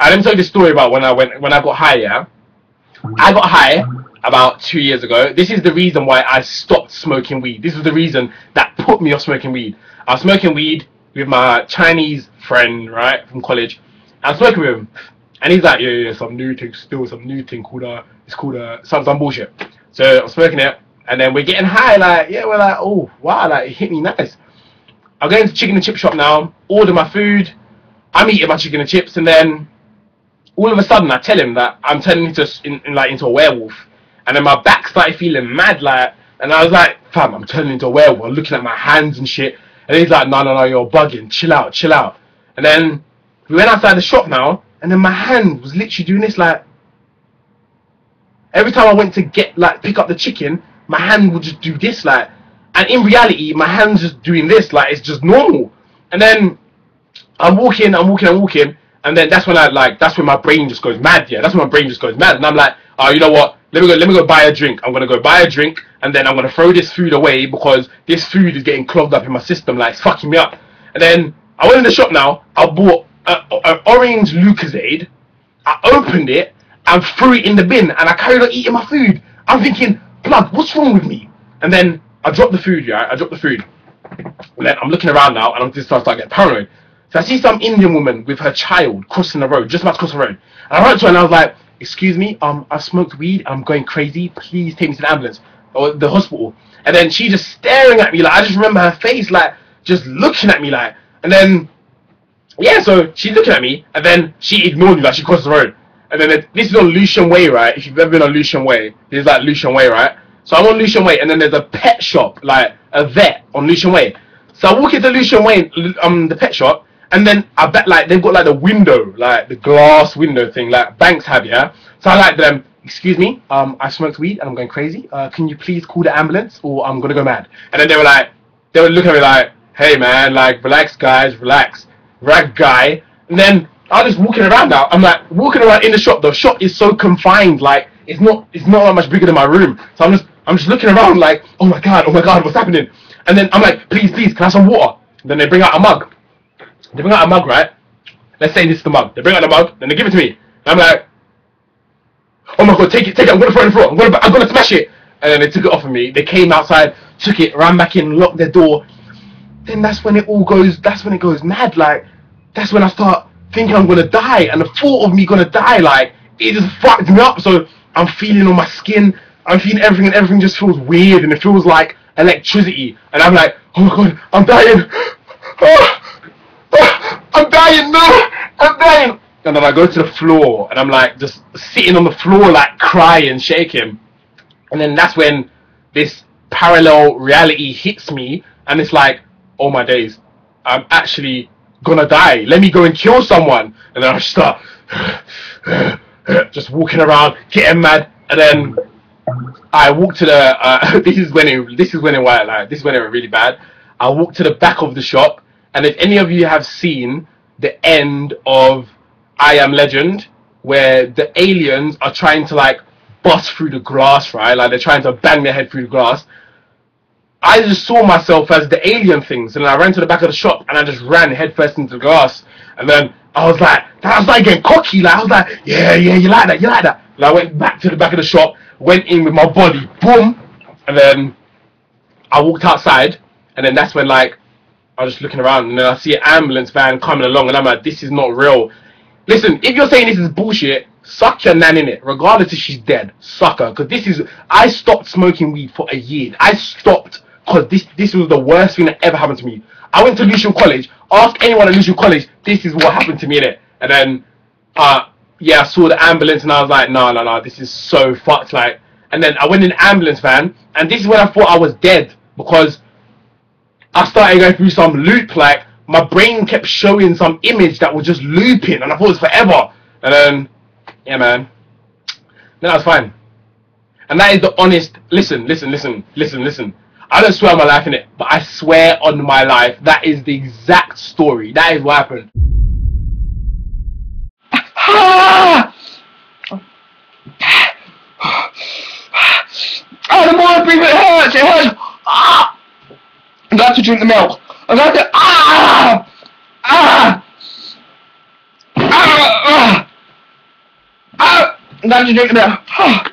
Let me tell you this story about when I got high. Yeah, I got high about 2 years ago. This is the reason why I stopped smoking weed. This was the reason that put me off smoking weed. I was smoking weed with my Chinese friend, right, from college. I was smoking with him, and he's like, yeah, some new thing, called it's called some bullshit. So I'm smoking it, and then we're getting high, like, yeah, we're like, oh wow, like it hit me nice. I'm going to chicken and chip shop now, order my food. I'm eating my chicken and chips, and then all of a sudden I tell him that I'm turning into a werewolf, and then my back started feeling mad, like, and I was like, fam, I'm turning into a werewolf. I'm looking at my hands and shit, and he's like, no, you're bugging, chill out. And then we went outside the shop now, and then my hand was literally doing this, like, every time I went to pick up the chicken, my hand would just do this, like, and in reality, my hand's just doing this, like, it's just normal. And then I'm walking, and then that's when my brain just goes mad. Yeah, that's when my brain just goes mad, and I'm like, oh, you know what? Let me go buy a drink. I'm gonna go buy a drink, and then I'm gonna throw this food away because this food is getting clogged up in my system, like it's fucking me up. And then I went in the shop now. I bought an orange Lucozade. I opened it and threw it in the bin, and I carried on eating my food. I'm thinking, blood, what's wrong with me? And then I dropped the food. Yeah, I dropped the food. And then I'm looking around now, and I'm just starting to get paranoid. So I see some Indian woman with her child crossing the road, just about to cross the road. And I went to her and I was like, excuse me, I smoked weed, I'm going crazy, please take me to the ambulance or the hospital. And then she just staring at me, like, I just remember her face, like, just looking at me, like, and then, yeah, so she's looking at me, and then she ignored me, like, she crossed the road. And then this is on Lucian Way, right? If you've ever been on Lucian Way, there's like Lucian Way, right? So I'm on Lucian Way, and then there's a pet shop, like a vet on Lucian Way. So I walk into Lucian Way, the pet shop, and then I bet, like, they've got like the window, like the glass window thing, like banks have, yeah. So I like them. Excuse me, I smoked weed and I'm going crazy. Can you please call the ambulance or I'm gonna go mad? And then they would look at me like, hey man, like, relax guys, relax, right guy. And then I was just walking around now. I'm like walking around in the shop. The shop is so confined, like it's not that much bigger than my room. So I'm just looking around like, oh my god, what's happening? And then I'm like, please, can I have some water? And then they bring out a mug. They bring out a mug, right? Let's say this is the mug. They bring out the mug, then they give it to me. And I'm like, oh my god, take it, I'm gonna throw it on the floor, I'm gonna smash it. And then they took it off of me. They came outside, took it, ran back in, locked their door. Then that's when it goes mad, like, that's when I start thinking I'm gonna die, and the thought of me gonna die, like, it just fucked me up. So I'm feeling on my skin, I'm feeling everything, and everything just feels weird, and it feels like electricity. And I'm like, oh my god, I'm dying. I'm dying, no, I'm dying. And then I go to the floor, and I'm like just sitting on the floor, like crying, shaking. And then that's when this parallel reality hits me, and it's like, oh my days, I'm actually gonna die. Let me go and kill someone. And then I start just walking around, getting mad. And then I walk to the. This is when it went really bad. I walked to the back of the shop. And if any of you have seen the end of I Am Legend, where the aliens are trying to like bust through the glass, right? Like they're trying to bang their head through the glass. I just saw myself as the alien things, and I ran to the back of the shop and I just ran headfirst into the glass. And then I was like getting cocky, like I was like, yeah, you like that. And I went back to the back of the shop, went in with my body, boom, and then I walked outside, and then that's when like I was just looking around, and then I see an ambulance van coming along, and I'm like, this is not real. Listen, if you're saying this is bullshit, suck your nan in it, regardless if she's dead, suck her, because I stopped smoking weed for a year. I stopped because this was the worst thing that ever happened to me. I went to Lucian College, ask anyone at Lucian College, this is what happened to me in it. And then, yeah, I saw the ambulance, and I was like, no, this is so fucked, like. And then I went in the ambulance van, and this is when I thought I was dead, because I started going through some loop, like, my brain kept showing some image that was just looping, and I thought it was forever. And then, yeah, man, then I was fine. And that is the honest, listen. I don't swear on my life in it, but I swear on my life, that is the exact story. That is what happened. Oh, the more I breathe, it hurts. I'm going to drink the milk. I'm going to, I'm just drinking that.